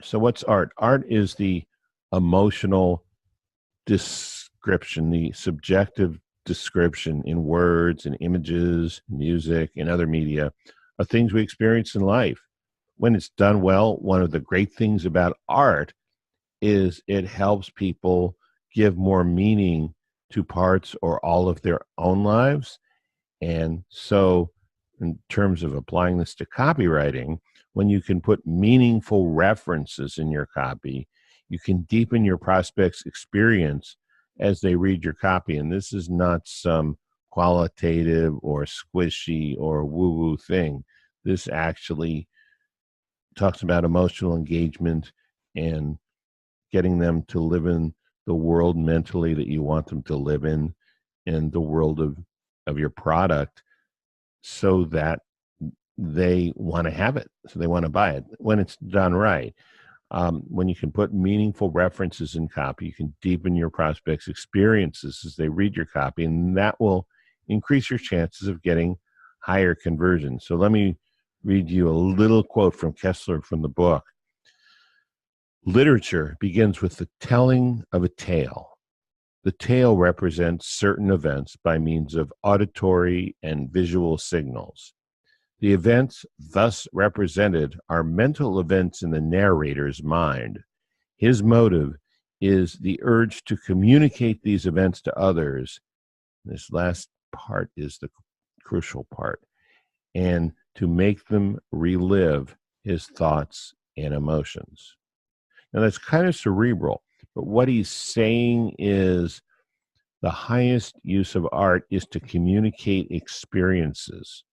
So what's art? Art is the emotional description, the subjective description in words and images, music, and other media of things we experience in life. When it's done well, one of the great things about art is it helps people give more meaning to parts or all of their own lives. And so, in terms of applying this to copywriting, when you can put meaningful references in your copy, you can deepen your prospect's experience as they read your copy. And this is not some qualitative or squishy or woo-woo thing. This actually talks about emotional engagement and getting them to live in the world mentally that you want them to live in, and the world of your product, so that they want to have it, so they want to buy it when it's done right. When you can put meaningful references in copy, you can deepen your prospects' experiences as they read your copy, and that will increase your chances of getting higher conversion. So let me read you a little quote from Kessler from the book. Literature begins with the telling of a tale. The tale represents certain events by means of auditory and visual signals. The events thus represented are mental events in the narrator's mind. His motive is the urge to communicate these events to others. This last part is the crucial part. And to make them relive his thoughts and emotions. Now, that's kind of cerebral, but what he's saying is the highest use of art is to communicate experiences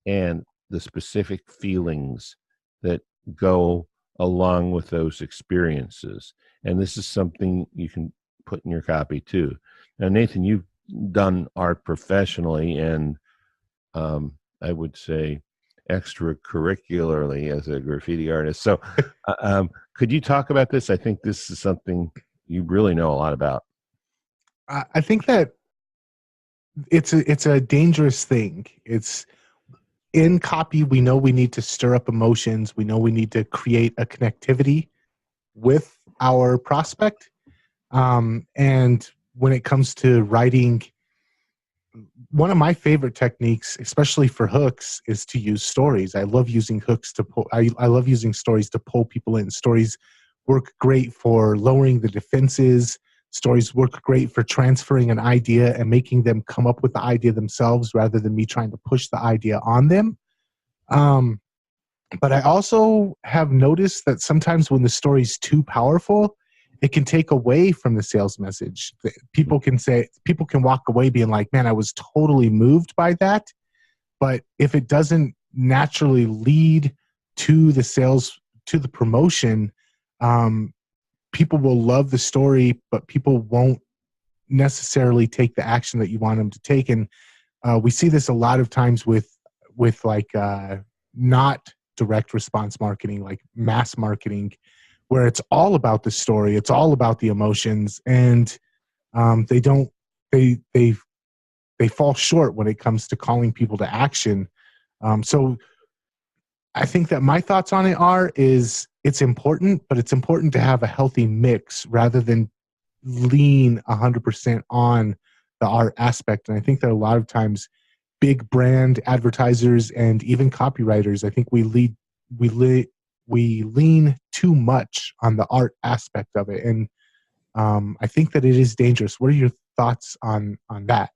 and the specific feelings that go along with those experiences. And this is something you can put in your copy too. Now, Nathan, you've done art professionally and I would say extracurricularly as a graffiti artist. So could you talk about this? I think this is something you really know a lot about. I think that it's a dangerous thing. It's in copy. We know we need to stir up emotions. We know we need to create a connectivity with our prospect. And when it comes to writing, one of my favorite techniques, especially for hooks, is to use stories. I love using hooks to pull. I love using stories to pull people in. Stories work great for lowering the defenses. Stories work great for transferring an idea and making them come up with the idea themselves rather than me trying to push the idea on them. But I also have noticed that sometimes when the story's too powerful, it can take away from the sales message. People can walk away being like, man, I was totally moved by that. But if it doesn't naturally lead to the sales, to the promotion, people will love the story, but people won't necessarily take the action that you want them to take. And we see this a lot of times with like not direct response marketing, like mass marketing, where it's all about the story, it's all about the emotions, and they fall short when it comes to calling people to action. So I think that my thoughts on it is it's important, but it's important to have a healthy mix rather than lean 100% on the art aspect. And I think that a lot of times big brand advertisers and even copywriters, I think we lean too much on the art aspect of it. And I think that it is dangerous. What are your thoughts on that?